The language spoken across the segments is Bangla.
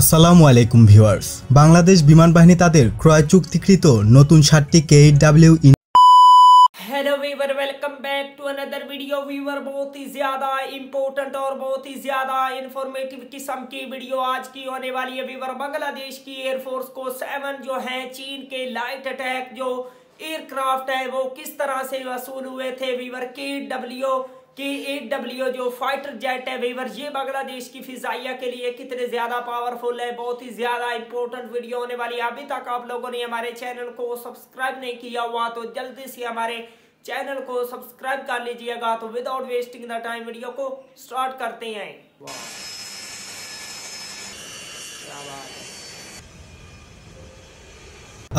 আসসালামু আলাইকুম ভিউয়ার্স। বাংলাদেশ বিমান বাহিনী তাদের ক্রয় চুক্তিকৃত নতুন 7টি K8W hello viewer, welcome back to another video. Viewer बहुत ही ज्यादा इंपॉर्टेंट और बहुत ही ज्यादा इंफॉर्मेटिव किस्म की वीडियो आज की होने वाली है। वीवर बांग्लादेश की एयरफोर्स को 7 जो है चीन के लाइट अटैक जो एयरक्राफ्ट है वो किस तरह से वसूल हुए थे। वीवर K8W जो फाइटर जेट है वीवर, ये बांग्लादेश की फिजाइया के लिए कितने ज्यादा पावरफुल है। बहुत ही ज्यादा इंपॉर्टेंट वीडियो होने वाली है। अभी तक आप लोगों ने हमारे चैनल को सब्सक्राइब नहीं किया हुआ तो जल्दी से हमारे चैनल को सब्सक्राइब कर लीजिएगा। तो without wasting the time video को स्टार्ट करते हैं। क्या बात है।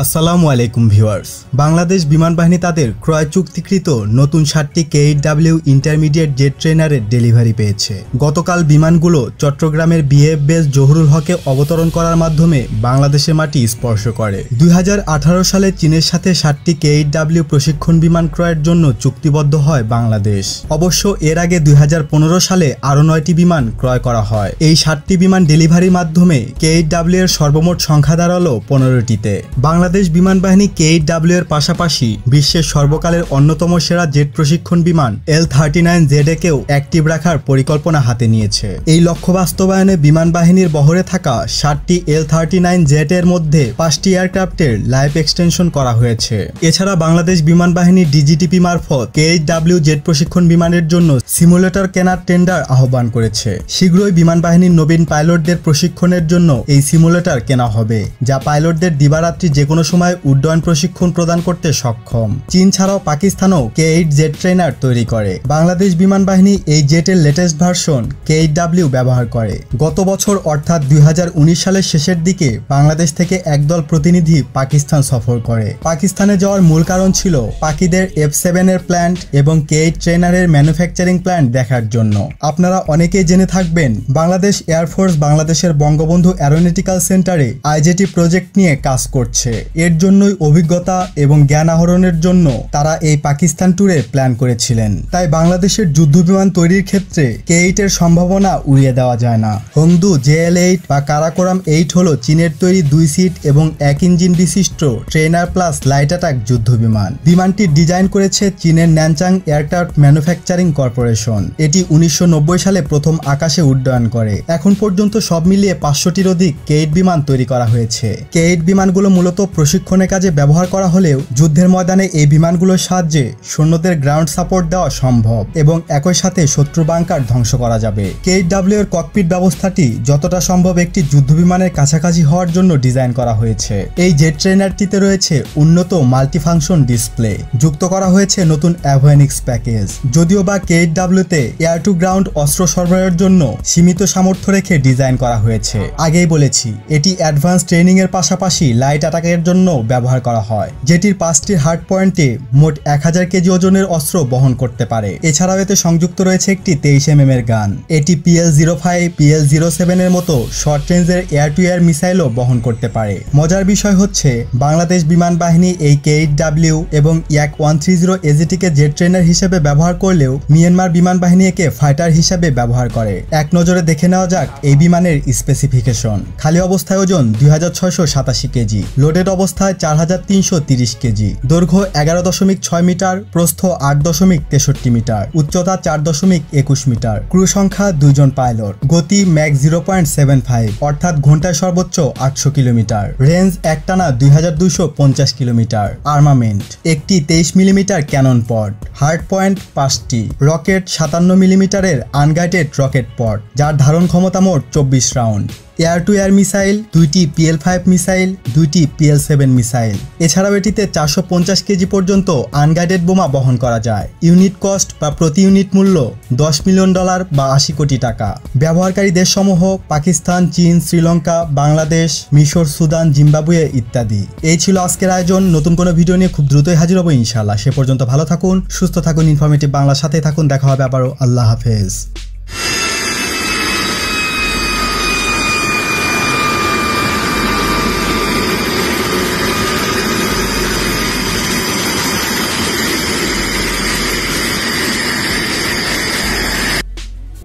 আসসালামু আলাইকুম ভিউয়ার্স। বাংলাদেশ বিমান বাহিনী তাদের ক্রয় চুক্তিকৃত নতুন 7টি K8W ইন্টারমিডিয়েট জেট ট্রেনারের ডেলিভারি পেয়েছে। গতকাল বিমানগুলো চট্টগ্রামের বিএফ বেস জহুরুল হকে অবতরণ করার মাধ্যমে বাংলাদেশের মাটি স্পর্শ করে। 2018 সালে চীনের সাথে 7টি K8W প্রশিক্ষণ বিমান ক্রয়ের জন্য চুক্তিবদ্ধ হয় বাংলাদেশ। অবশ্য এর আগে 2015 সালে আরও 9টি বিমান ক্রয় করা হয়। এই 7টি বিমান ডেলিভারির মাধ্যমে K8W এর সর্বমোট সংখ্যা দাঁড়ালো 15টিতে। বাংলাদেশ বিমান বাহিনী K8W এর পাশাপাশি বিশ্বের সর্বকালের অন্যতম সেরা জেট প্রশিক্ষণ বিমান L-39ZA-কেও অ্যাক্টিভ রাখার পরিকল্পনা হাতে নিয়েছে। এই লক্ষ্য বাস্তবায়নে বিমান বাহিনীর বহরে থাকা 7টি L-39ZA এর মধ্যে 5টি এয়ারক্রাফটের লাইফ এক্সটেনশন করা হয়েছে। এছাড়া বাংলাদেশ বিমান বাহিনী DGTP মারফত K8W জেট প্রশিক্ষণ বিমানের জন্য সিমুলেটর কেনার টেন্ডার আহ্বান করেছে। শীঘ্রই বিমান বাহিনীর নবীন পাইলটদের প্রশিক্ষণের জন্য এই সিমুলেটর কেনা হবে, যা পাইলটদের দিবারাত্রি যেকোনো সময় উড্ডয়ন প্রশিক্ষণ প্রদান করতে সক্ষম। চীন ছাড়াও পাকিস্তানও K8 জেট ট্রেনার তৈরি করে। বাংলাদেশ বিমান বাহিনী এই জেটের লেটেস্ট ভার্সন K8W ব্যবহার করে। গত বছর অর্থাৎ 2019 সালের শেষের দিকে বাংলাদেশ থেকে একদল প্রতিনিধি পাকিস্তান সফর করে। পাকিস্তানে যাওয়ার মূল কারণ ছিল পাকিদের F7 এর প্ল্যান্ট এবং K8 ট্রেনারের ম্যানুফ্যাকচারিং প্ল্যান্ট দেখার জন্য। আপনারা অনেকেই জেনে থাকবেন বাংলাদেশ এয়ারফোর্স বাংলাদেশের বঙ্গবন্ধু অ্যারোনটিক্যাল সেন্টারে IJT প্রজেক্ট নিয়ে কাজ করছে। এর জন্যই অভিজ্ঞতা এবং জ্ঞান আহরণের জন্য তারা এই পাকিস্তান ট্যুরে প্ল্যান করেছিলেন। তাই বাংলাদেশের যুদ্ধবিমান তৈরির ক্ষেত্রে K8 এর সম্ভাবনা উড়িয়ে দেওয়া যায় না। হংদু JL8 বা কারাকোরাম 8 হলো চীনের তৈরি 2 সিট এবং 1 ইঞ্জিন বিশিষ্ট ট্রেনার প্লাস লাইট অ্যাটাক যুদ্ধবিমান। বিমানটি ডিজাইন করেছে চীনের ন্যানচাং এয়ারক্রাফট ম্যানুফ্যাকচারিং কর্পোরেশন। এটি 1990 সালে প্রথম আকাশে উড্ডয়ন করে। এখন পর্যন্ত সব মিলিয়ে 500টির অধিক K8 বিমান তৈরি করা হয়েছে। K8 বিমানগুলো মূলত প্রশিক্ষণের কাজে ব্যবহার করা হলেও যুদ্ধের ময়দানে এই বিমানগুলোর সাহায্যে সৈন্যদের গ্রাউন্ড সাপোর্ট দেওয়া সম্ভব এবং একই সাথে শত্রু বাংকার ধ্বংস করা যাবে। K8W এর ককপিট ব্যবস্থাটি যতটা সম্ভব একটি যুদ্ধবিমানের কাছাকাছি হওয়ার জন্য ডিজাইন করা হয়েছে। এই জেট ট্রেনারটিতে রয়েছে উন্নত মাল্টিফাংশন ডিসপ্লে, যুক্ত করা হয়েছে নতুন অ্যাভিওনিক্স প্যাকেজ। যদিও বা K8W-তে এয়ার টু গ্রাউন্ড অস্ত্র সরবরাহের জন্য সীমিত সামর্থ্য রেখে ডিজাইন করা হয়েছে। আগেই বলেছি এটি অ্যাডভান্স ট্রেনিং এর পাশাপাশি লাইট অ্যাটাকের জন্য ব্যবহার করা হয়। যেটির 5টি হার্ড পয়েন্টে মোট 1000 কেজি ওজনের অস্ত্র বহন করতে পারে। এছাড়াও এতে সংযুক্ত রয়েছে একটি 23 mm এর গান। এটি PL-05, PL-07 এর মতো শর্ট রেঞ্জের এয়ার টু এয়ার মিসাইলও বহন করতে পারে। মজার বিষয় হচ্ছে বাংলাদেশ বিমান বাহিনী এই K8W এবং Yak-130 AGT-কে জেট ট্রেনার হিসেবে ব্যবহার করলেও মিয়ানমার বিমান বাহিনী একে ফাইটার হিসেবে ব্যবহার করে। এক নজরে দেখে নেওয়া যাক এই বিমানের স্পেসিফিকেশন। খালি অবস্থায় ওজন 2687 কেজি, লোডেড অবস্থায় 4330 কেজি, দৈর্ঘ্য 11.6 মিটার, প্রস্থ 8.63 মিটার, উচ্চতা 4.21 মিটার, ক্রু সংখ্যা 2 জন পাইলট, গতি ম্যাক 0.75 অর্থাৎ ঘন্টায় সর্বোচ্চ 800 কিলোমিটার, রেঞ্জ একটানা 2250 কিলোমিটার। আর্মামেন্ট একটি 23 মিলিমিটার ক্যানন পড, হার্ড পয়েন্ট 5টি, রকেট 57 মিলিমিটারের আনগাইডেড রকেট পড যার ধারণ ক্ষমতা মোট 24 round, air two air missile 2টি PL-5 মিসাইল, 2টি PL-7 মিসাইল। এছাড়াও এটিতে 450 কেজি পর্যন্ত আনগাইডেড বোমা বহন করা যায়। ইউনিট কস্ট বা প্রতি ইউনিট মূল্য $10 মিলিয়ন বা 80 কোটি টাকা। ব্যবহারকারী দেশসমূহ পাকিস্তান, চীন, শ্রীলঙ্কা, বাংলাদেশ, মিশর, সুদান, জিম্বাবুয়ে ইত্যাদি। এই ছিল আজকের আয়োজন। নতুন কোনো ভিডিও নিয়ে খুব দ্রুতই হাজির হব ইনশাআল্লাহ। সে পর্যন্ত ভালো থাকুন, সুস্থ থাকুন, ইনফরমেটিভ বাংলার সাথে থাকুন। দেখা হবে আবারও। আল্লাহ হাফেজ।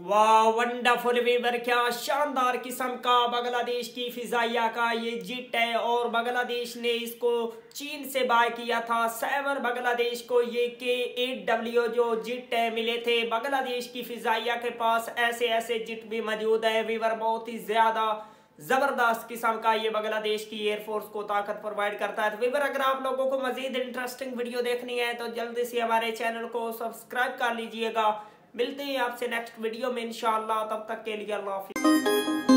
वाह वंडरफुल वीवर, क्या शानदार किस्म का बांग्लादेश की फिजाइया का ये जेट है और बांग्लादेश ने इसको चीन से बाय किया था। 7 बांग्लादेश को ये K8W जो जेट है मिले थे। बांग्लादेश की फिजाइया के पास ऐसे ऐसे जेट भी मौजूद है वीवर, बहुत ही ज्यादा जबरदस्त किस्म का ये बांग्लादेश की एयरफोर्स को ताकत प्रोवाइड करता है। तो वीवर, अगर आप लोगों को मजीद इंटरेस्टिंग वीडियो देखनी है तो जल्दी से हमारे चैनल को सब्सक्राइब कर लीजिएगा। मिलते हैं आपसे नेक्स्ट वीडियो में इंशाअल्लाह, तब तक के लिए अल्लाह हाफिज़।